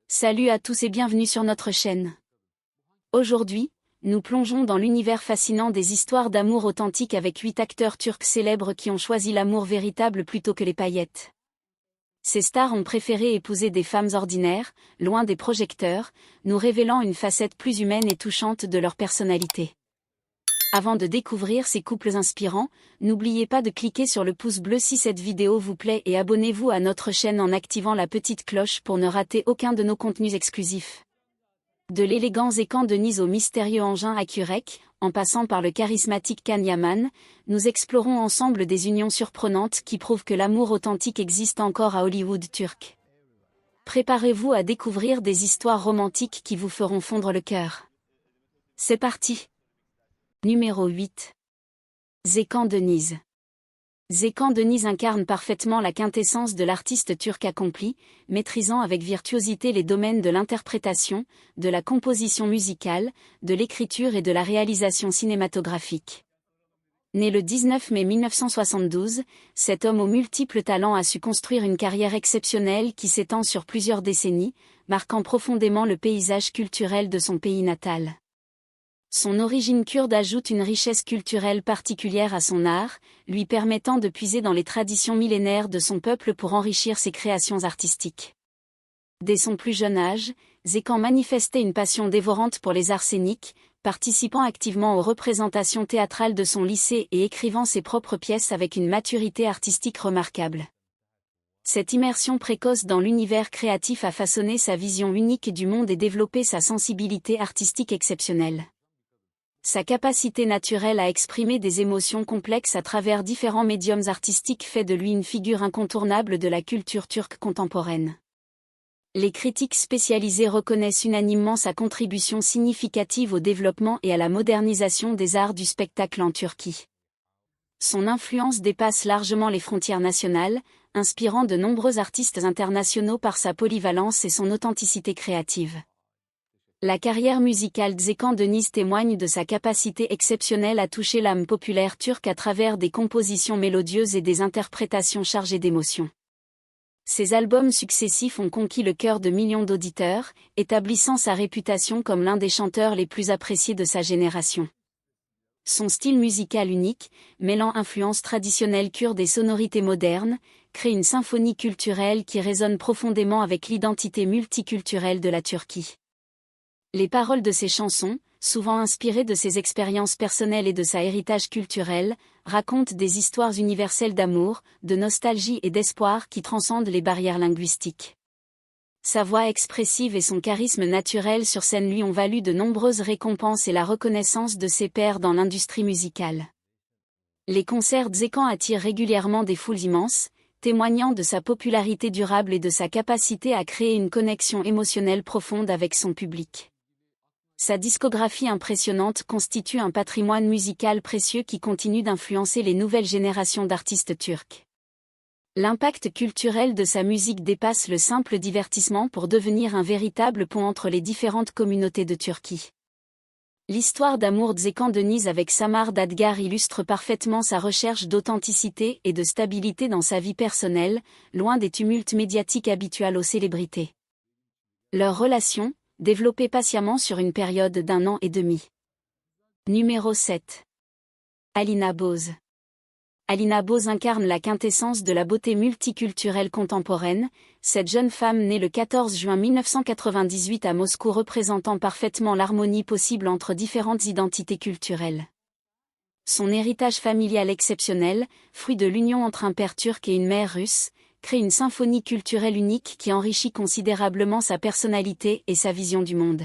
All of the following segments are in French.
Salut à tous et bienvenue sur notre chaîne. Aujourd'hui, nous plongeons dans l'univers fascinant des histoires d'amour authentiques avec 8 acteurs turcs célèbres qui ont choisi l'amour véritable plutôt que les paillettes. Ces stars ont préféré épouser des femmes ordinaires, loin des projecteurs, nous révélant une facette plus humaine et touchante de leur personnalité. Avant de découvrir ces couples inspirants, n'oubliez pas de cliquer sur le pouce bleu si cette vidéo vous plaît et abonnez-vous à notre chaîne en activant la petite cloche pour ne rater aucun de nos contenus exclusifs. De l'élégant Zekan Deniz au mystérieux engin Akurek, en passant par le charismatique Can Yaman, nous explorons ensemble des unions surprenantes qui prouvent que l'amour authentique existe encore à Hollywood turc. Préparez-vous à découvrir des histoires romantiques qui vous feront fondre le cœur. C'est parti! Numéro 8. Zekan Deniz. Zekan Deniz incarne parfaitement la quintessence de l'artiste turc accompli, maîtrisant avec virtuosité les domaines de l'interprétation, de la composition musicale, de l'écriture et de la réalisation cinématographique. Né le 19 mai 1972, cet homme aux multiples talents a su construire une carrière exceptionnelle qui s'étend sur plusieurs décennies, marquant profondément le paysage culturel de son pays natal. Son origine kurde ajoute une richesse culturelle particulière à son art, lui permettant de puiser dans les traditions millénaires de son peuple pour enrichir ses créations artistiques. Dès son plus jeune âge, Zekan manifestait une passion dévorante pour les arts scéniques, participant activement aux représentations théâtrales de son lycée et écrivant ses propres pièces avec une maturité artistique remarquable. Cette immersion précoce dans l'univers créatif a façonné sa vision unique du monde et développé sa sensibilité artistique exceptionnelle. Sa capacité naturelle à exprimer des émotions complexes à travers différents médiums artistiques fait de lui une figure incontournable de la culture turque contemporaine. Les critiques spécialisées reconnaissent unanimement sa contribution significative au développement et à la modernisation des arts du spectacle en Turquie. Son influence dépasse largement les frontières nationales, inspirant de nombreux artistes internationaux par sa polyvalence et son authenticité créative. La carrière musicale d'Zekan Deniz témoigne de sa capacité exceptionnelle à toucher l'âme populaire turque à travers des compositions mélodieuses et des interprétations chargées d'émotions. Ses albums successifs ont conquis le cœur de millions d'auditeurs, établissant sa réputation comme l'un des chanteurs les plus appréciés de sa génération. Son style musical unique, mêlant influences traditionnelles kurdes et sonorités modernes, crée une symphonie culturelle qui résonne profondément avec l'identité multiculturelle de la Turquie. Les paroles de ses chansons, souvent inspirées de ses expériences personnelles et de sa héritage culturel, racontent des histoires universelles d'amour, de nostalgie et d'espoir qui transcendent les barrières linguistiques. Sa voix expressive et son charisme naturel sur scène lui ont valu de nombreuses récompenses et la reconnaissance de ses pairs dans l'industrie musicale. Les concerts d'Zekan attirent régulièrement des foules immenses, témoignant de sa popularité durable et de sa capacité à créer une connexion émotionnelle profonde avec son public. Sa discographie impressionnante constitue un patrimoine musical précieux qui continue d'influencer les nouvelles générations d'artistes turcs. L'impact culturel de sa musique dépasse le simple divertissement pour devenir un véritable pont entre les différentes communautés de Turquie. L'histoire d'amour d'Zekan Deniz avec Samar Dadgar illustre parfaitement sa recherche d'authenticité et de stabilité dans sa vie personnelle, loin des tumultes médiatiques habituels aux célébrités. Leur relation, développée patiemment sur une période d'1 an et demi. Numéro 7. Alina Boz. Alina Boz incarne la quintessence de la beauté multiculturelle contemporaine, cette jeune femme née le 14 juin 1998 à Moscou représentant parfaitement l'harmonie possible entre différentes identités culturelles. Son héritage familial exceptionnel, fruit de l'union entre un père turc et une mère russe, crée une symphonie culturelle unique qui enrichit considérablement sa personnalité et sa vision du monde.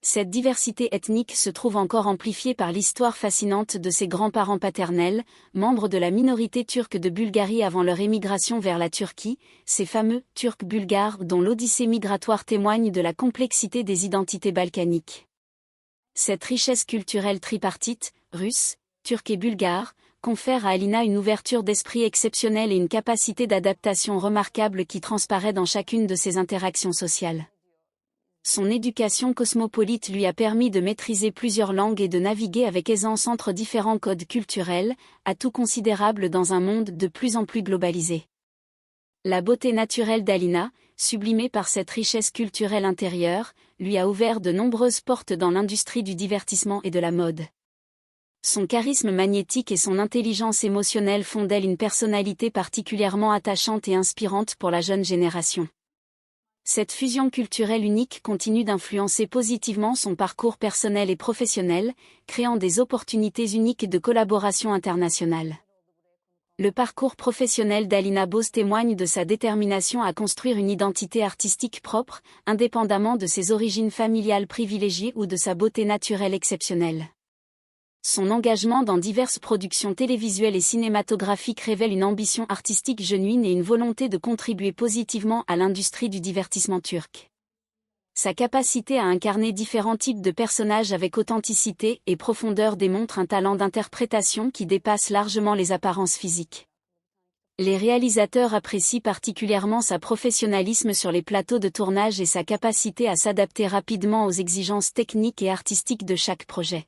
Cette diversité ethnique se trouve encore amplifiée par l'histoire fascinante de ses grands-parents paternels, membres de la minorité turque de Bulgarie avant leur émigration vers la Turquie, ces fameux Turcs bulgares dont l'odyssée migratoire témoigne de la complexité des identités balkaniques. Cette richesse culturelle tripartite, russe, turque et bulgare, confère à Alina une ouverture d'esprit exceptionnelle et une capacité d'adaptation remarquable qui transparaît dans chacune de ses interactions sociales. Son éducation cosmopolite lui a permis de maîtriser plusieurs langues et de naviguer avec aisance entre différents codes culturels, atout considérable dans un monde de plus en plus globalisé. La beauté naturelle d'Alina, sublimé par cette richesse culturelle intérieure, lui a ouvert de nombreuses portes dans l'industrie du divertissement et de la mode. Son charisme magnétique et son intelligence émotionnelle font d'elle une personnalité particulièrement attachante et inspirante pour la jeune génération. Cette fusion culturelle unique continue d'influencer positivement son parcours personnel et professionnel, créant des opportunités uniques de collaboration internationale. Le parcours professionnel d'Alina Bose témoigne de sa détermination à construire une identité artistique propre, indépendamment de ses origines familiales privilégiées ou de sa beauté naturelle exceptionnelle. Son engagement dans diverses productions télévisuelles et cinématographiques révèle une ambition artistique genuine et une volonté de contribuer positivement à l'industrie du divertissement turc. Sa capacité à incarner différents types de personnages avec authenticité et profondeur démontre un talent d'interprétation qui dépasse largement les apparences physiques. Les réalisateurs apprécient particulièrement sa professionnalisme sur les plateaux de tournage et sa capacité à s'adapter rapidement aux exigences techniques et artistiques de chaque projet.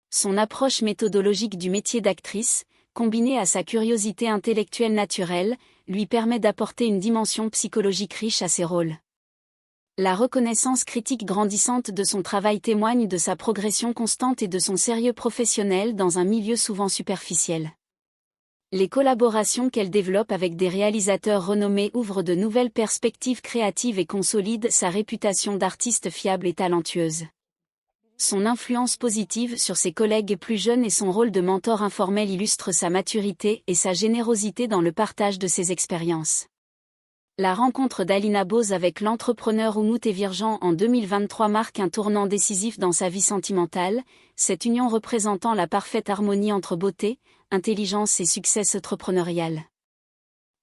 Son approche méthodologique du métier d'actrice, combinée à sa curiosité intellectuelle naturelle, lui permet d'apporter une dimension psychologique riche à ses rôles. La reconnaissance critique grandissante de son travail témoigne de sa progression constante et de son sérieux professionnel dans un milieu souvent superficiel. Les collaborations qu'elle développe avec des réalisateurs renommés ouvrent de nouvelles perspectives créatives et consolident sa réputation d'artiste fiable et talentueuse. Son influence positive sur ses collègues plus jeunes et son rôle de mentor informel illustrent sa maturité et sa générosité dans le partage de ses expériences. La rencontre d'Alina Bose avec l'entrepreneur Umut Evirgan en 2023 marque un tournant décisif dans sa vie sentimentale, cette union représentant la parfaite harmonie entre beauté, intelligence et succès entrepreneurial.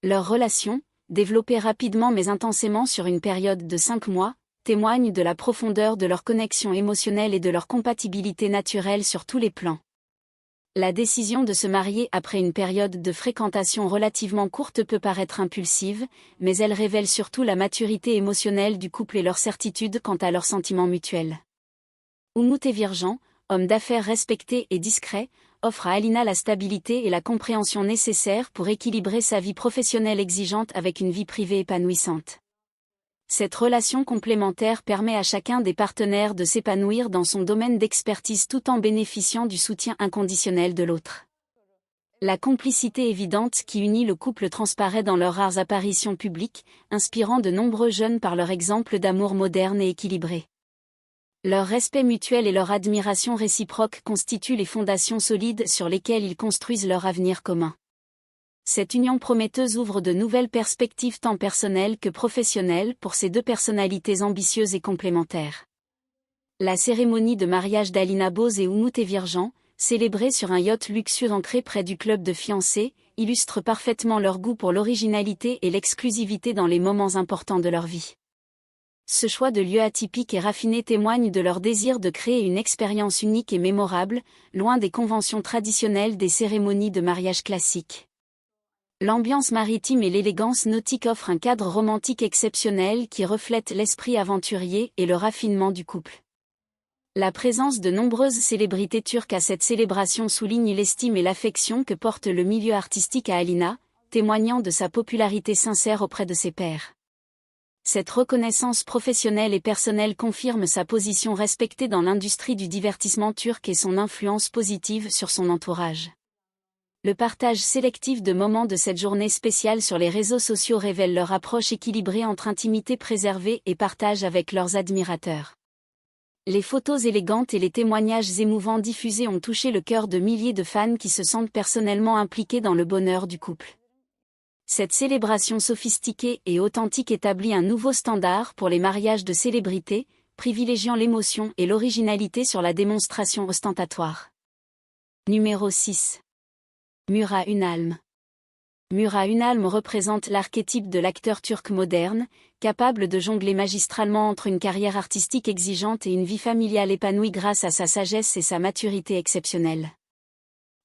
Leur relation, développée rapidement mais intensément sur une période de 5 mois, témoigne de la profondeur de leur connexion émotionnelle et de leur compatibilité naturelle sur tous les plans. La décision de se marier après une période de fréquentation relativement courte peut paraître impulsive, mais elle révèle surtout la maturité émotionnelle du couple et leur certitude quant à leurs sentiments mutuels. Umut Evirgan, homme d'affaires respecté et discret, offre à Alina la stabilité et la compréhension nécessaires pour équilibrer sa vie professionnelle exigeante avec une vie privée épanouissante. Cette relation complémentaire permet à chacun des partenaires de s'épanouir dans son domaine d'expertise tout en bénéficiant du soutien inconditionnel de l'autre. La complicité évidente qui unit le couple transparaît dans leurs rares apparitions publiques, inspirant de nombreux jeunes par leur exemple d'amour moderne et équilibré. Leur respect mutuel et leur admiration réciproque constituent les fondations solides sur lesquelles ils construisent leur avenir commun. Cette union prometteuse ouvre de nouvelles perspectives tant personnelles que professionnelles pour ces deux personnalités ambitieuses et complémentaires. La cérémonie de mariage d'Alina Bose et Umut Evirgan, célébrée sur un yacht luxueux ancré près du club de fiançailles, illustre parfaitement leur goût pour l'originalité et l'exclusivité dans les moments importants de leur vie. Ce choix de lieu atypique et raffiné témoigne de leur désir de créer une expérience unique et mémorable, loin des conventions traditionnelles des cérémonies de mariage classiques. L'ambiance maritime et l'élégance nautique offrent un cadre romantique exceptionnel qui reflète l'esprit aventurier et le raffinement du couple. La présence de nombreuses célébrités turques à cette célébration souligne l'estime et l'affection que porte le milieu artistique à Alina, témoignant de sa popularité sincère auprès de ses pairs. Cette reconnaissance professionnelle et personnelle confirme sa position respectée dans l'industrie du divertissement turc et son influence positive sur son entourage. Le partage sélectif de moments de cette journée spéciale sur les réseaux sociaux révèle leur approche équilibrée entre intimité préservée et partage avec leurs admirateurs. Les photos élégantes et les témoignages émouvants diffusés ont touché le cœur de milliers de fans qui se sentent personnellement impliqués dans le bonheur du couple. Cette célébration sophistiquée et authentique établit un nouveau standard pour les mariages de célébrités, privilégiant l'émotion et l'originalité sur la démonstration ostentatoire. Numéro 6. Murat Ünalm. Murat Ünalm représente l'archétype de l'acteur turc moderne, capable de jongler magistralement entre une carrière artistique exigeante et une vie familiale épanouie grâce à sa sagesse et sa maturité exceptionnelle.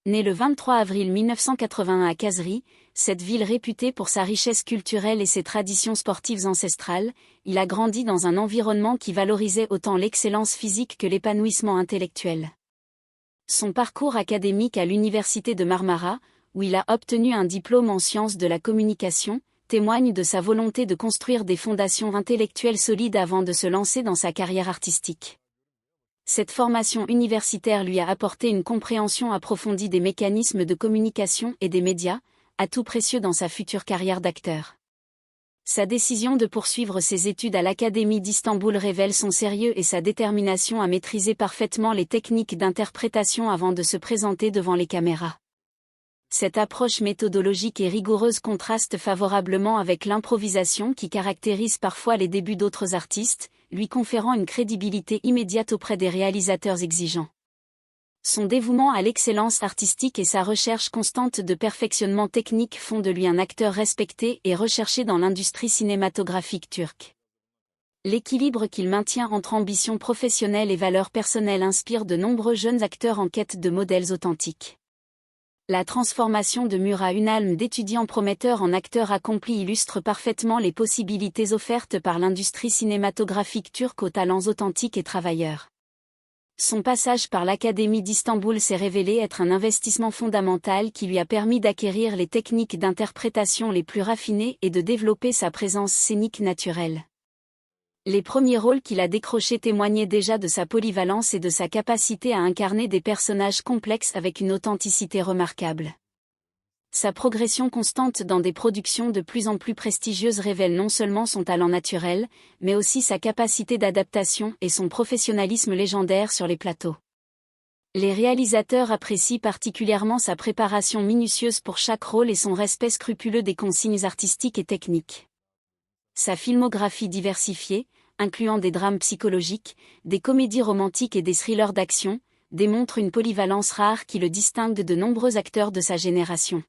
Né le 23 avril 1981 à Kazri, cette ville réputée pour sa richesse culturelle et ses traditions sportives ancestrales, il a grandi dans un environnement qui valorisait autant l'excellence physique que l'épanouissement intellectuel. Son parcours académique à l'université de Marmara, où il a obtenu un diplôme en sciences de la communication, témoigne de sa volonté de construire des fondations intellectuelles solides avant de se lancer dans sa carrière artistique. Cette formation universitaire lui a apporté une compréhension approfondie des mécanismes de communication et des médias, atout précieux dans sa future carrière d'acteur. Sa décision de poursuivre ses études à l'Académie d'Istanbul révèle son sérieux et sa détermination à maîtriser parfaitement les techniques d'interprétation avant de se présenter devant les caméras. Cette approche méthodologique et rigoureuse contraste favorablement avec l'improvisation qui caractérise parfois les débuts d'autres artistes, lui conférant une crédibilité immédiate auprès des réalisateurs exigeants. Son dévouement à l'excellence artistique et sa recherche constante de perfectionnement technique font de lui un acteur respecté et recherché dans l'industrie cinématographique turque. L'équilibre qu'il maintient entre ambition professionnelle et valeurs personnelles inspire de nombreux jeunes acteurs en quête de modèles authentiques. La transformation de Murat Ünalm d'étudiant prometteur en acteur accompli illustre parfaitement les possibilités offertes par l'industrie cinématographique turque aux talents authentiques et travailleurs. Son passage par l'Académie d'Istanbul s'est révélé être un investissement fondamental qui lui a permis d'acquérir les techniques d'interprétation les plus raffinées et de développer sa présence scénique naturelle. Les premiers rôles qu'il a décrochés témoignaient déjà de sa polyvalence et de sa capacité à incarner des personnages complexes avec une authenticité remarquable. Sa progression constante dans des productions de plus en plus prestigieuses révèle non seulement son talent naturel, mais aussi sa capacité d'adaptation et son professionnalisme légendaire sur les plateaux. Les réalisateurs apprécient particulièrement sa préparation minutieuse pour chaque rôle et son respect scrupuleux des consignes artistiques et techniques. Sa filmographie diversifiée, incluant des drames psychologiques, des comédies romantiques et des thrillers d'action, démontre une polyvalence rare qui le distingue de nombreux acteurs de sa génération.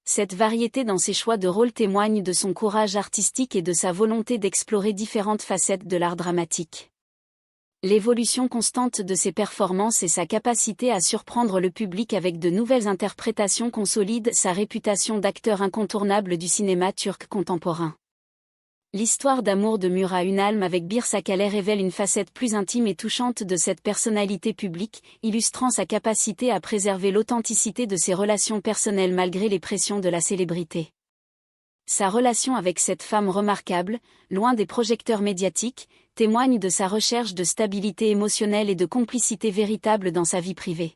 Cette variété dans ses choix de rôle témoigne de son courage artistique et de sa volonté d'explorer différentes facettes de l'art dramatique. L'évolution constante de ses performances et sa capacité à surprendre le public avec de nouvelles interprétations consolident sa réputation d'acteur incontournable du cinéma turc contemporain. L'histoire d'amour de Murat Ünalm avec Bir Sakalay révèle une facette plus intime et touchante de cette personnalité publique, illustrant sa capacité à préserver l'authenticité de ses relations personnelles malgré les pressions de la célébrité. Sa relation avec cette femme remarquable, loin des projecteurs médiatiques, témoigne de sa recherche de stabilité émotionnelle et de complicité véritable dans sa vie privée.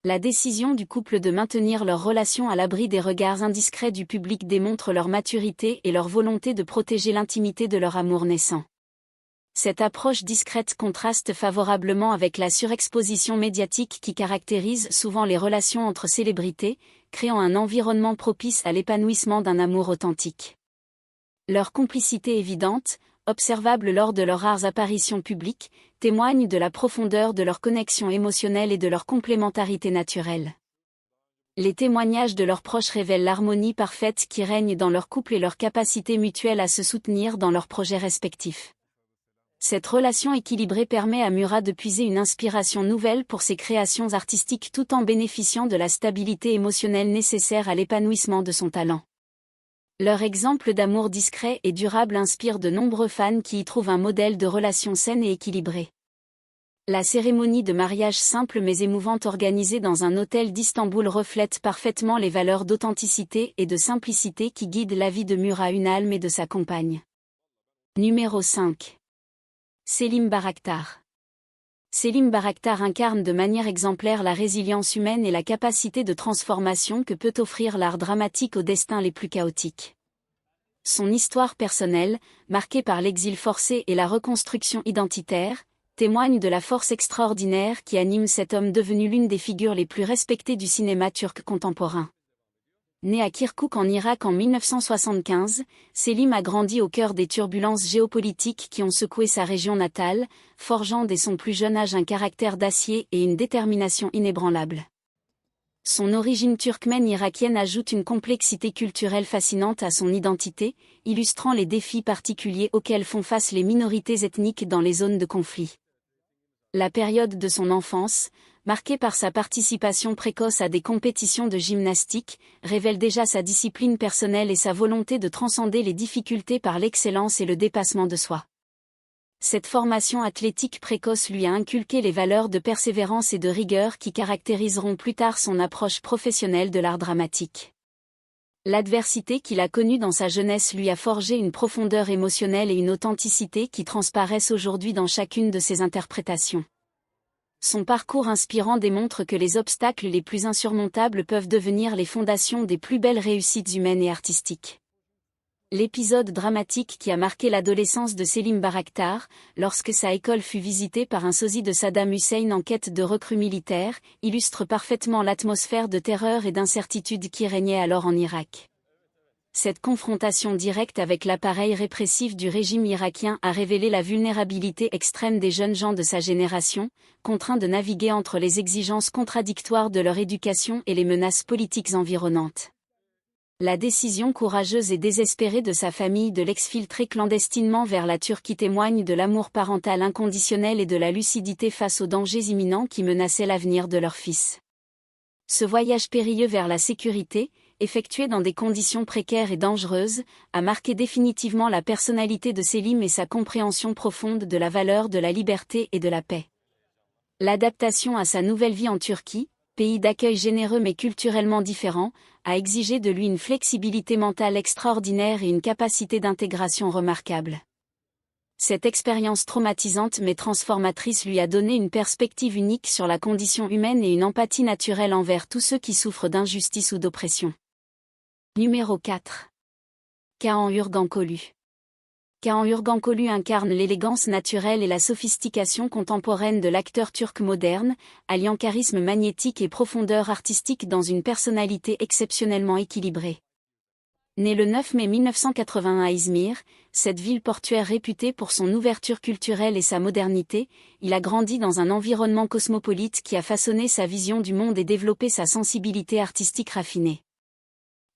La décision du couple de maintenir leur relation à l'abri des regards indiscrets du public démontre leur maturité et leur volonté de protéger l'intimité de leur amour naissant. Cette approche discrète contraste favorablement avec la surexposition médiatique qui caractérise souvent les relations entre célébrités, créant un environnement propice à l'épanouissement d'un amour authentique. Leur complicité évidente, observable lors de leurs rares apparitions publiques, témoigne de la profondeur de leur connexion émotionnelle et de leur complémentarité naturelle. Les témoignages de leurs proches révèlent l'harmonie parfaite qui règne dans leur couple et leur capacité mutuelle à se soutenir dans leurs projets respectifs. Cette relation équilibrée permet à Murat de puiser une inspiration nouvelle pour ses créations artistiques tout en bénéficiant de la stabilité émotionnelle nécessaire à l'épanouissement de son talent. Leur exemple d'amour discret et durable inspire de nombreux fans qui y trouvent un modèle de relation saine et équilibrée. La cérémonie de mariage simple mais émouvante organisée dans un hôtel d'Istanbul reflète parfaitement les valeurs d'authenticité et de simplicité qui guident la vie de Murat Ünalm et de sa compagne. Numéro 5. Selim Bayraktar. Selim Bayraktar incarne de manière exemplaire la résilience humaine et la capacité de transformation que peut offrir l'art dramatique aux destins les plus chaotiques. Son histoire personnelle, marquée par l'exil forcé et la reconstruction identitaire, témoigne de la force extraordinaire qui anime cet homme devenu l'une des figures les plus respectées du cinéma turc contemporain. Né à Kirkouk en Irak en 1975, Selim a grandi au cœur des turbulences géopolitiques qui ont secoué sa région natale, forgeant dès son plus jeune âge un caractère d'acier et une détermination inébranlable. Son origine turkmène irakienne ajoute une complexité culturelle fascinante à son identité, illustrant les défis particuliers auxquels font face les minorités ethniques dans les zones de conflit. La période de son enfance, marquée par sa participation précoce à des compétitions de gymnastique, révèle déjà sa discipline personnelle et sa volonté de transcender les difficultés par l'excellence et le dépassement de soi. Cette formation athlétique précoce lui a inculqué les valeurs de persévérance et de rigueur qui caractériseront plus tard son approche professionnelle de l'art dramatique. L'adversité qu'il a connue dans sa jeunesse lui a forgé une profondeur émotionnelle et une authenticité qui transparaissent aujourd'hui dans chacune de ses interprétations. Son parcours inspirant démontre que les obstacles les plus insurmontables peuvent devenir les fondations des plus belles réussites humaines et artistiques. L'épisode dramatique qui a marqué l'adolescence de Selim Baraktar, lorsque sa école fut visitée par un sosie de Saddam Hussein en quête de recrues militaires, illustre parfaitement l'atmosphère de terreur et d'incertitude qui régnait alors en Irak. Cette confrontation directe avec l'appareil répressif du régime irakien a révélé la vulnérabilité extrême des jeunes gens de sa génération, contraints de naviguer entre les exigences contradictoires de leur éducation et les menaces politiques environnantes. La décision courageuse et désespérée de sa famille de l'exfiltrer clandestinement vers la Turquie témoigne de l'amour parental inconditionnel et de la lucidité face aux dangers imminents qui menaçaient l'avenir de leur fils. Ce voyage périlleux vers la sécurité, effectué dans des conditions précaires et dangereuses, a marqué définitivement la personnalité de Selim et sa compréhension profonde de la valeur de la liberté et de la paix. L'adaptation à sa nouvelle vie en Turquie, pays d'accueil généreux mais culturellement différent, a exigé de lui une flexibilité mentale extraordinaire et une capacité d'intégration remarquable. Cette expérience traumatisante mais transformatrice lui a donné une perspective unique sur la condition humaine et une empathie naturelle envers tous ceux qui souffrent d'injustice ou d'oppression. Numéro 4. Kaan Urgankolu. Kaan Urgankolu incarne l'élégance naturelle et la sophistication contemporaine de l'acteur turc moderne, alliant charisme magnétique et profondeur artistique dans une personnalité exceptionnellement équilibrée. Né le 9 mai 1981 à Izmir, cette ville portuaire réputée pour son ouverture culturelle et sa modernité, il a grandi dans un environnement cosmopolite qui a façonné sa vision du monde et développé sa sensibilité artistique raffinée.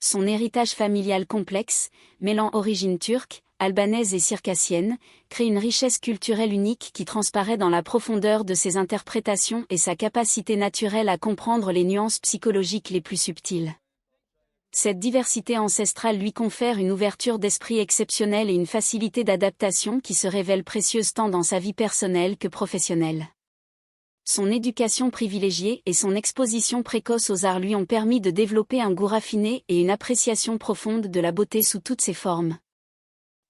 Son héritage familial complexe, mêlant origines turques, albanaises et circassiennes, crée une richesse culturelle unique qui transparaît dans la profondeur de ses interprétations et sa capacité naturelle à comprendre les nuances psychologiques les plus subtiles. Cette diversité ancestrale lui confère une ouverture d'esprit exceptionnelle et une facilité d'adaptation qui se révèle précieuse tant dans sa vie personnelle que professionnelle. Son éducation privilégiée et son exposition précoce aux arts lui ont permis de développer un goût raffiné et une appréciation profonde de la beauté sous toutes ses formes.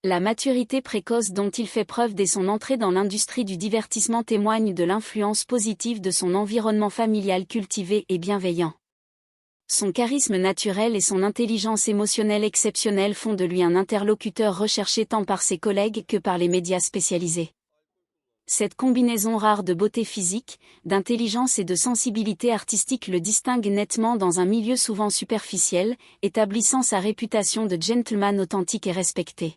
La maturité précoce dont il fait preuve dès son entrée dans l'industrie du divertissement témoigne de l'influence positive de son environnement familial cultivé et bienveillant. Son charisme naturel et son intelligence émotionnelle exceptionnelle font de lui un interlocuteur recherché tant par ses collègues que par les médias spécialisés. Cette combinaison rare de beauté physique, d'intelligence et de sensibilité artistique le distingue nettement dans un milieu souvent superficiel, établissant sa réputation de gentleman authentique et respecté.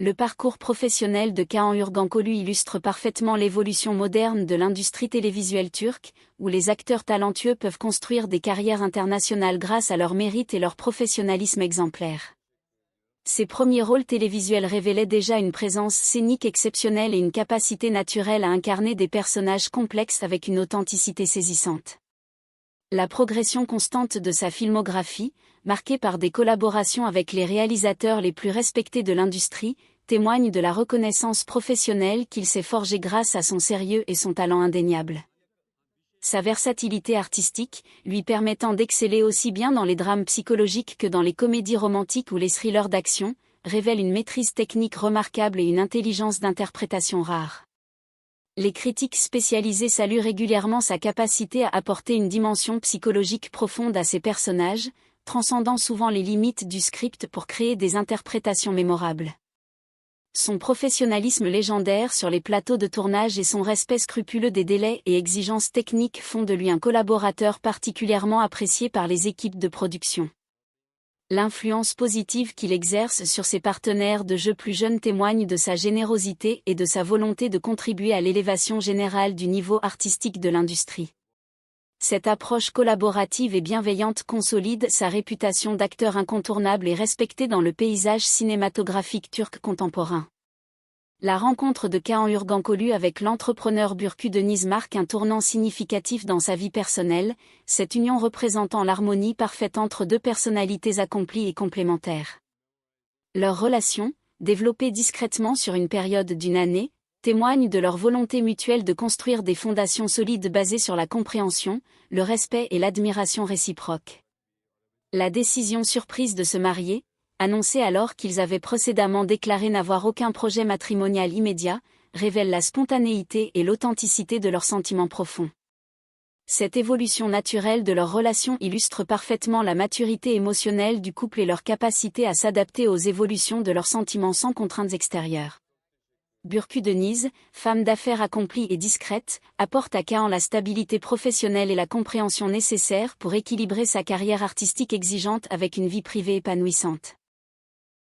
Le parcours professionnel de Kaan Urgankolu illustre parfaitement l'évolution moderne de l'industrie télévisuelle turque, où les acteurs talentueux peuvent construire des carrières internationales grâce à leur mérite et leur professionnalisme exemplaire. Ses premiers rôles télévisuels révélaient déjà une présence scénique exceptionnelle et une capacité naturelle à incarner des personnages complexes avec une authenticité saisissante. La progression constante de sa filmographie, marquée par des collaborations avec les réalisateurs les plus respectés de l'industrie, témoigne de la reconnaissance professionnelle qu'il s'est forgée grâce à son sérieux et son talent indéniable. Sa versatilité artistique, lui permettant d'exceller aussi bien dans les drames psychologiques que dans les comédies romantiques ou les thrillers d'action, révèle une maîtrise technique remarquable et une intelligence d'interprétation rare. Les critiques spécialisées saluent régulièrement sa capacité à apporter une dimension psychologique profonde à ses personnages, transcendant souvent les limites du script pour créer des interprétations mémorables. Son professionnalisme légendaire sur les plateaux de tournage et son respect scrupuleux des délais et exigences techniques font de lui un collaborateur particulièrement apprécié par les équipes de production. L'influence positive qu'il exerce sur ses partenaires de jeu plus jeunes témoigne de sa générosité et de sa volonté de contribuer à l'élévation générale du niveau artistique de l'industrie. Cette approche collaborative et bienveillante consolide sa réputation d'acteur incontournable et respecté dans le paysage cinématographique turc contemporain. La rencontre de Kaan Urgankolu avec l'entrepreneur Burcu Deniz marque un tournant significatif dans sa vie personnelle, cette union représentant l'harmonie parfaite entre deux personnalités accomplies et complémentaires. Leur relation, développée discrètement sur une période d'une année, témoigne de leur volonté mutuelle de construire des fondations solides basées sur la compréhension, le respect et l'admiration réciproque. La décision surprise de se marier, annoncée alors qu'ils avaient précédemment déclaré n'avoir aucun projet matrimonial immédiat, révèle la spontanéité et l'authenticité de leurs sentiments profonds. Cette évolution naturelle de leur relation illustre parfaitement la maturité émotionnelle du couple et leur capacité à s'adapter aux évolutions de leurs sentiments sans contraintes extérieures. Burcu Denise, femme d'affaires accomplie et discrète, apporte à Kaan la stabilité professionnelle et la compréhension nécessaires pour équilibrer sa carrière artistique exigeante avec une vie privée épanouissante.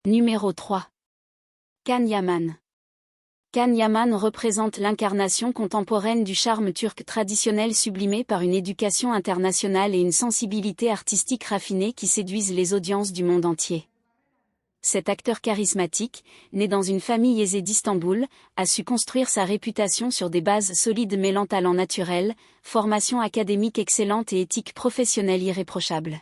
Numéro 3. Kaan Yaman. Kaan Yaman représente l'incarnation contemporaine du charme turc traditionnel sublimé par une éducation internationale et une sensibilité artistique raffinée qui séduisent les audiences du monde entier. Cet acteur charismatique, né dans une famille aisée d'Istanbul, a su construire sa réputation sur des bases solides mêlant talent naturel, formation académique excellente et éthique professionnelle irréprochable.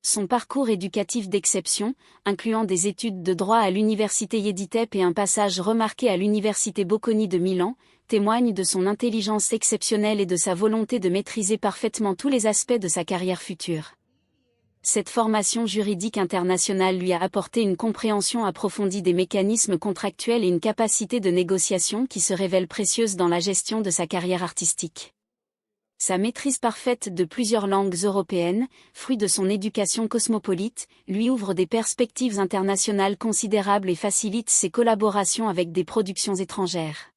Son parcours éducatif d'exception, incluant des études de droit à l'université Yeditepe et un passage remarqué à l'université Bocconi de Milan, témoigne de son intelligence exceptionnelle et de sa volonté de maîtriser parfaitement tous les aspects de sa carrière future. Cette formation juridique internationale lui a apporté une compréhension approfondie des mécanismes contractuels et une capacité de négociation qui se révèle précieuse dans la gestion de sa carrière artistique. Sa maîtrise parfaite de plusieurs langues européennes, fruit de son éducation cosmopolite, lui ouvre des perspectives internationales considérables et facilite ses collaborations avec des productions étrangères.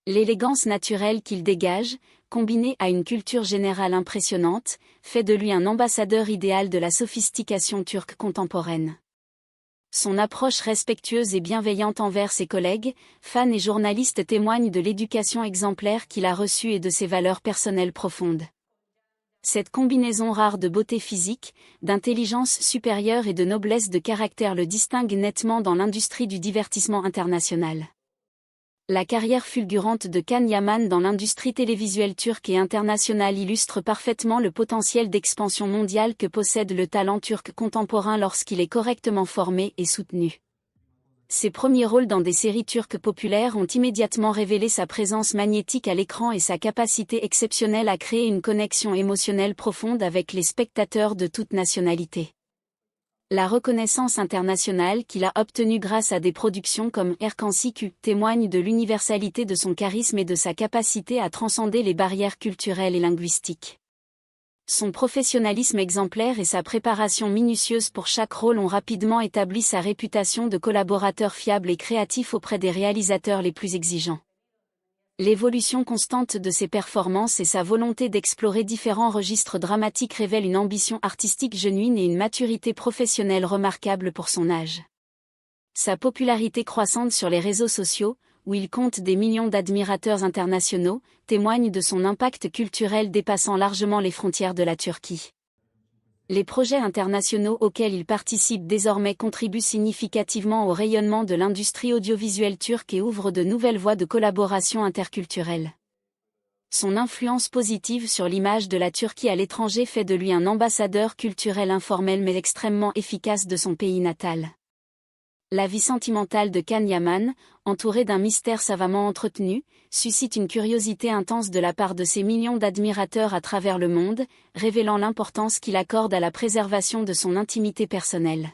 L'élégance naturelle qu'il dégage, combinée à une culture générale impressionnante, fait de lui un ambassadeur idéal de la sophistication turque contemporaine. Son approche respectueuse et bienveillante envers ses collègues, fans et journalistes témoignent de l'éducation exemplaire qu'il a reçue et de ses valeurs personnelles profondes. Cette combinaison rare de beauté physique, d'intelligence supérieure et de noblesse de caractère le distingue nettement dans l'industrie du divertissement international. La carrière fulgurante de Kaan Yaman dans l'industrie télévisuelle turque et internationale illustre parfaitement le potentiel d'expansion mondiale que possède le talent turc contemporain lorsqu'il est correctement formé et soutenu. Ses premiers rôles dans des séries turques populaires ont immédiatement révélé sa présence magnétique à l'écran et sa capacité exceptionnelle à créer une connexion émotionnelle profonde avec les spectateurs de toute nationalité. La reconnaissance internationale qu'il a obtenue grâce à des productions comme Erkan Siku témoigne de l'universalité de son charisme et de sa capacité à transcender les barrières culturelles et linguistiques. Son professionnalisme exemplaire et sa préparation minutieuse pour chaque rôle ont rapidement établi sa réputation de collaborateur fiable et créatif auprès des réalisateurs les plus exigeants. L'évolution constante de ses performances et sa volonté d'explorer différents registres dramatiques révèlent une ambition artistique genuine et une maturité professionnelle remarquable pour son âge. Sa popularité croissante sur les réseaux sociaux, où il compte des millions d'admirateurs internationaux, témoigne de son impact culturel dépassant largement les frontières de la Turquie. Les projets internationaux auxquels il participe désormais contribuent significativement au rayonnement de l'industrie audiovisuelle turque et ouvrent de nouvelles voies de collaboration interculturelle. Son influence positive sur l'image de la Turquie à l'étranger fait de lui un ambassadeur culturel informel mais extrêmement efficace de son pays natal. La vie sentimentale de Kaan Yaman, entourée d'un mystère savamment entretenu, suscite une curiosité intense de la part de ses millions d'admirateurs à travers le monde, révélant l'importance qu'il accorde à la préservation de son intimité personnelle.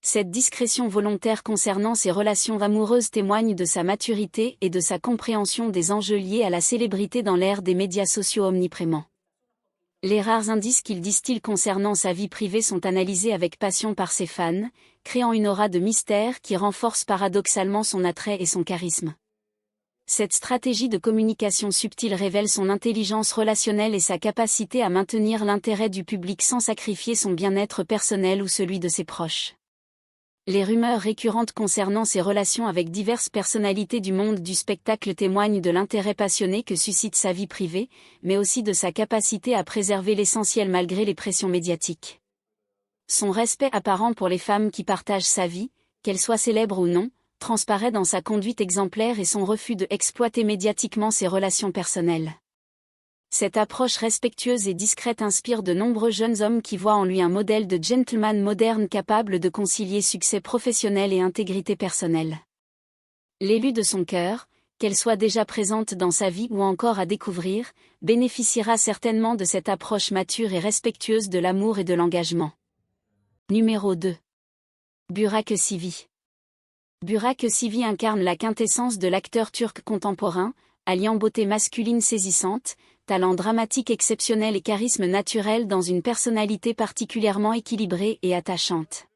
Cette discrétion volontaire concernant ses relations amoureuses témoigne de sa maturité et de sa compréhension des enjeux liés à la célébrité dans l'ère des médias sociaux omniprésents. Les rares indices qu'il distille concernant sa vie privée sont analysés avec passion par ses fans, créant une aura de mystère qui renforce paradoxalement son attrait et son charisme. Cette stratégie de communication subtile révèle son intelligence relationnelle et sa capacité à maintenir l'intérêt du public sans sacrifier son bien-être personnel ou celui de ses proches. Les rumeurs récurrentes concernant ses relations avec diverses personnalités du monde du spectacle témoignent de l'intérêt passionné que suscite sa vie privée, mais aussi de sa capacité à préserver l'essentiel malgré les pressions médiatiques. Son respect apparent pour les femmes qui partagent sa vie, qu'elles soient célèbres ou non, transparaît dans sa conduite exemplaire et son refus de exploiter médiatiquement ses relations personnelles. Cette approche respectueuse et discrète inspire de nombreux jeunes hommes qui voient en lui un modèle de gentleman moderne capable de concilier succès professionnel et intégrité personnelle. L'élu de son cœur, qu'elle soit déjà présente dans sa vie ou encore à découvrir, bénéficiera certainement de cette approche mature et respectueuse de l'amour et de l'engagement. Numéro 2. Burak Özçivit. Burak Özçivit incarne la quintessence de l'acteur turc contemporain, alliant beauté masculine saisissante, talent dramatique exceptionnel et charisme naturel dans une personnalité particulièrement équilibrée et attachante.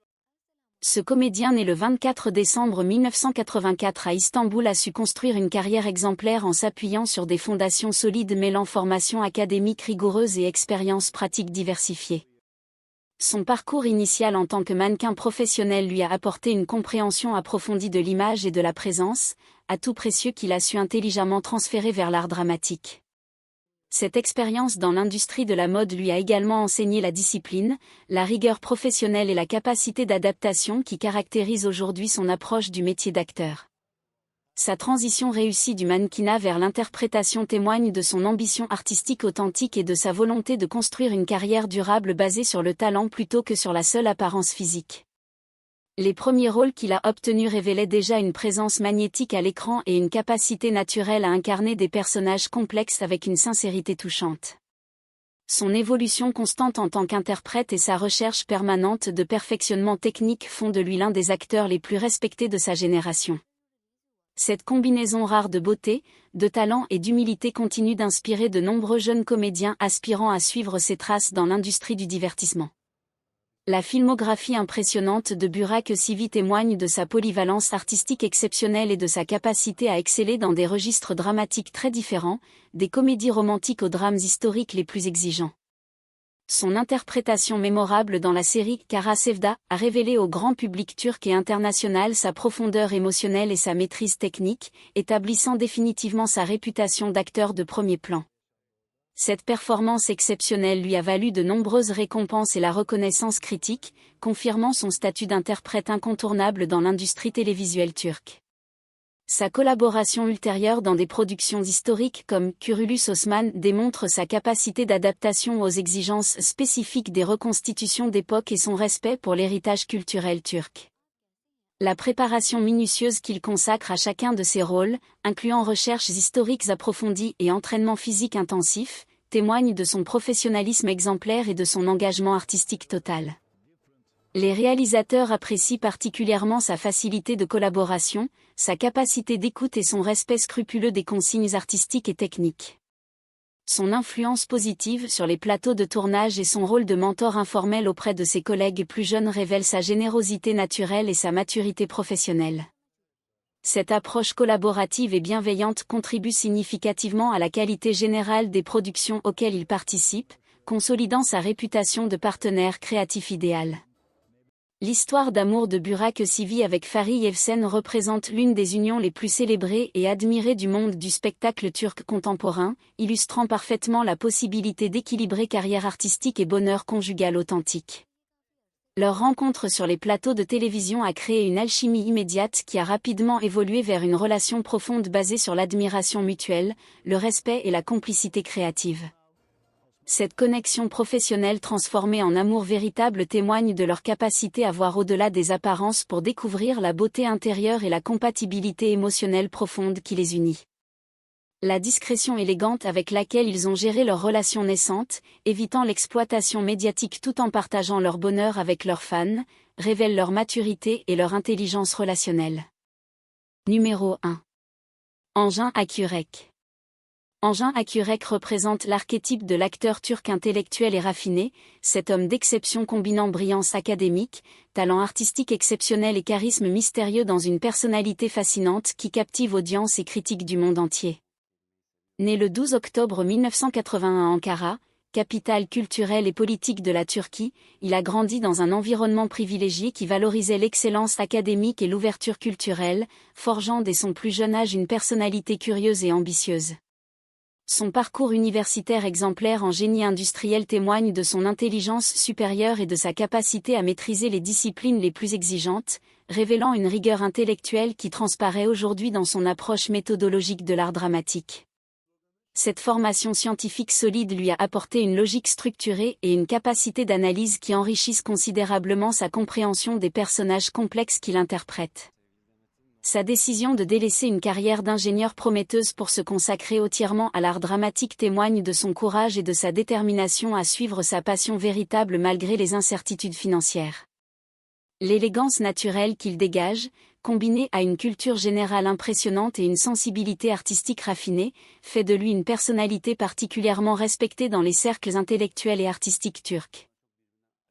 Ce comédien né le 24 décembre 1984 à Istanbul a su construire une carrière exemplaire en s'appuyant sur des fondations solides mêlant formation académique rigoureuse et expérience pratique diversifiée. Son parcours initial en tant que mannequin professionnel lui a apporté une compréhension approfondie de l'image et de la présence, atout précieux qu'il a su intelligemment transférer vers l'art dramatique. Cette expérience dans l'industrie de la mode lui a également enseigné la discipline, la rigueur professionnelle et la capacité d'adaptation qui caractérisent aujourd'hui son approche du métier d'acteur. Sa transition réussie du mannequinat vers l'interprétation témoigne de son ambition artistique authentique et de sa volonté de construire une carrière durable basée sur le talent plutôt que sur la seule apparence physique. Les premiers rôles qu'il a obtenus révélaient déjà une présence magnétique à l'écran et une capacité naturelle à incarner des personnages complexes avec une sincérité touchante. Son évolution constante en tant qu'interprète et sa recherche permanente de perfectionnement technique font de lui l'un des acteurs les plus respectés de sa génération. Cette combinaison rare de beauté, de talent et d'humilité continue d'inspirer de nombreux jeunes comédiens aspirant à suivre ses traces dans l'industrie du divertissement. La filmographie impressionnante de Burak Özçivit témoigne de sa polyvalence artistique exceptionnelle et de sa capacité à exceller dans des registres dramatiques très différents, des comédies romantiques aux drames historiques les plus exigeants. Son interprétation mémorable dans la série Kara Sevda a révélé au grand public turc et international sa profondeur émotionnelle et sa maîtrise technique, établissant définitivement sa réputation d'acteur de premier plan. Cette performance exceptionnelle lui a valu de nombreuses récompenses et la reconnaissance critique, confirmant son statut d'interprète incontournable dans l'industrie télévisuelle turque. Sa collaboration ultérieure dans des productions historiques comme Kurulus Osman démontre sa capacité d'adaptation aux exigences spécifiques des reconstitutions d'époque et son respect pour l'héritage culturel turc. La préparation minutieuse qu'il consacre à chacun de ses rôles, incluant recherches historiques approfondies et entraînement physique intensif, témoigne de son professionnalisme exemplaire et de son engagement artistique total. Les réalisateurs apprécient particulièrement sa facilité de collaboration, sa capacité d'écoute et son respect scrupuleux des consignes artistiques et techniques. Son influence positive sur les plateaux de tournage et son rôle de mentor informel auprès de ses collègues plus jeunes révèlent sa générosité naturelle et sa maturité professionnelle. Cette approche collaborative et bienveillante contribue significativement à la qualité générale des productions auxquelles il participe, consolidant sa réputation de partenaire créatif idéal. L'histoire d'amour de Burak Özçivit avec Fahriye Evcen représente l'une des unions les plus célébrées et admirées du monde du spectacle turc contemporain, illustrant parfaitement la possibilité d'équilibrer carrière artistique et bonheur conjugal authentique. Leur rencontre sur les plateaux de télévision a créé une alchimie immédiate qui a rapidement évolué vers une relation profonde basée sur l'admiration mutuelle, le respect et la complicité créative. Cette connexion professionnelle transformée en amour véritable témoigne de leur capacité à voir au-delà des apparences pour découvrir la beauté intérieure et la compatibilité émotionnelle profonde qui les unit. La discrétion élégante avec laquelle ils ont géré leur relation naissante, évitant l'exploitation médiatique tout en partageant leur bonheur avec leurs fans, révèle leur maturité et leur intelligence relationnelle. Numéro 1. Engin Akyürek. Engin Akyürek représente l'archétype de l'acteur turc intellectuel et raffiné, cet homme d'exception combinant brillance académique, talent artistique exceptionnel et charisme mystérieux dans une personnalité fascinante qui captive audience et critiques du monde entier. Né le 12 octobre 1981 à Ankara, capitale culturelle et politique de la Turquie, il a grandi dans un environnement privilégié qui valorisait l'excellence académique et l'ouverture culturelle, forgeant dès son plus jeune âge une personnalité curieuse et ambitieuse. Son parcours universitaire exemplaire en génie industriel témoigne de son intelligence supérieure et de sa capacité à maîtriser les disciplines les plus exigeantes, révélant une rigueur intellectuelle qui transparaît aujourd'hui dans son approche méthodologique de l'art dramatique. Cette formation scientifique solide lui a apporté une logique structurée et une capacité d'analyse qui enrichissent considérablement sa compréhension des personnages complexes qu'il interprète. Sa décision de délaisser une carrière d'ingénieur prometteuse pour se consacrer entièrement à l'art dramatique témoigne de son courage et de sa détermination à suivre sa passion véritable malgré les incertitudes financières. L'élégance naturelle qu'il dégage, combinée à une culture générale impressionnante et une sensibilité artistique raffinée, fait de lui une personnalité particulièrement respectée dans les cercles intellectuels et artistiques turcs.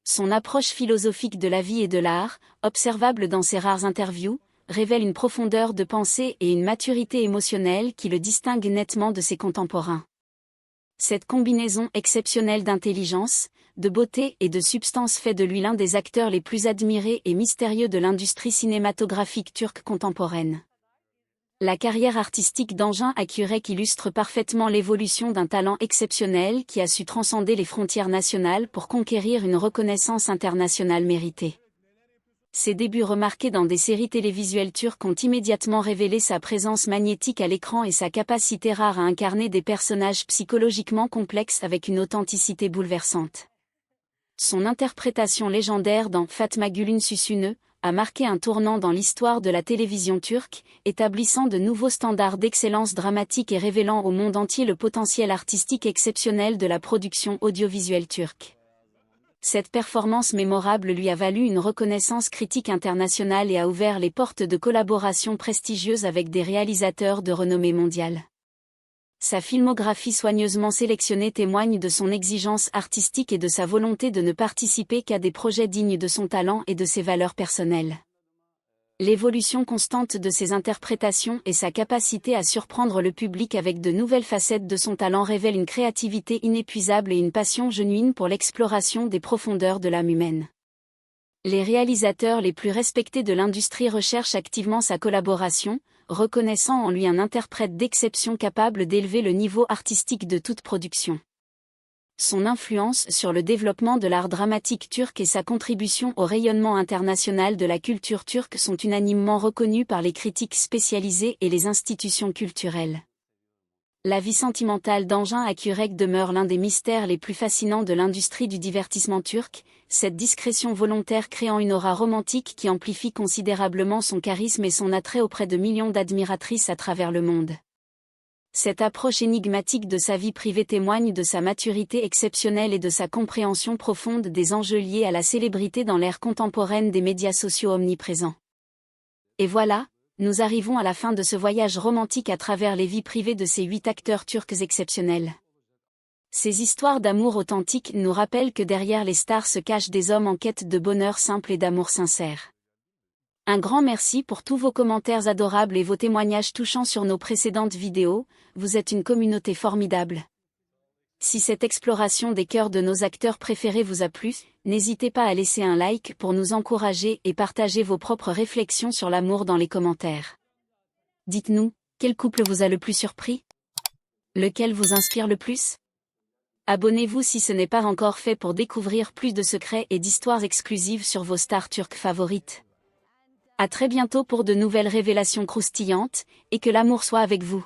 Son approche philosophique de la vie et de l'art, observable dans ses rares interviews, révèle une profondeur de pensée et une maturité émotionnelle qui le distinguent nettement de ses contemporains. Cette combinaison exceptionnelle d'intelligence, de beauté et de substance fait de lui l'un des acteurs les plus admirés et mystérieux de l'industrie cinématographique turque contemporaine. La carrière artistique d'Engin Akyürek illustre parfaitement l'évolution d'un talent exceptionnel qui a su transcender les frontières nationales pour conquérir une reconnaissance internationale méritée. Ses débuts remarqués dans des séries télévisuelles turques ont immédiatement révélé sa présence magnétique à l'écran et sa capacité rare à incarner des personnages psychologiquement complexes avec une authenticité bouleversante. Son interprétation légendaire dans Fatma Gülün Süsünü a marqué un tournant dans l'histoire de la télévision turque, établissant de nouveaux standards d'excellence dramatique et révélant au monde entier le potentiel artistique exceptionnel de la production audiovisuelle turque. Cette performance mémorable lui a valu une reconnaissance critique internationale et a ouvert les portes de collaborations prestigieuses avec des réalisateurs de renommée mondiale. Sa filmographie soigneusement sélectionnée témoigne de son exigence artistique et de sa volonté de ne participer qu'à des projets dignes de son talent et de ses valeurs personnelles. L'évolution constante de ses interprétations et sa capacité à surprendre le public avec de nouvelles facettes de son talent révèlent une créativité inépuisable et une passion genuine pour l'exploration des profondeurs de l'âme humaine. Les réalisateurs les plus respectés de l'industrie recherchent activement sa collaboration, reconnaissant en lui un interprète d'exception capable d'élever le niveau artistique de toute production. Son influence sur le développement de l'art dramatique turc et sa contribution au rayonnement international de la culture turque sont unanimement reconnues par les critiques spécialisées et les institutions culturelles. La vie sentimentale d'Engin Akyürek demeure l'un des mystères les plus fascinants de l'industrie du divertissement turc, cette discrétion volontaire créant une aura romantique qui amplifie considérablement son charisme et son attrait auprès de millions d'admiratrices à travers le monde. Cette approche énigmatique de sa vie privée témoigne de sa maturité exceptionnelle et de sa compréhension profonde des enjeux liés à la célébrité dans l'ère contemporaine des médias sociaux omniprésents. Et voilà, nous arrivons à la fin de ce voyage romantique à travers les vies privées de ces 8 acteurs turcs exceptionnels. Ces histoires d'amour authentiques nous rappellent que derrière les stars se cachent des hommes en quête de bonheur simple et d'amour sincère. Un grand merci pour tous vos commentaires adorables et vos témoignages touchants sur nos précédentes vidéos, vous êtes une communauté formidable. Si cette exploration des cœurs de nos acteurs préférés vous a plu, n'hésitez pas à laisser un like pour nous encourager et partager vos propres réflexions sur l'amour dans les commentaires. Dites-nous, quel couple vous a le plus surpris? Lequel vous inspire le plus? Abonnez-vous si ce n'est pas encore fait pour découvrir plus de secrets et d'histoires exclusives sur vos stars turques favorites. À très bientôt pour de nouvelles révélations croustillantes, et que l'amour soit avec vous.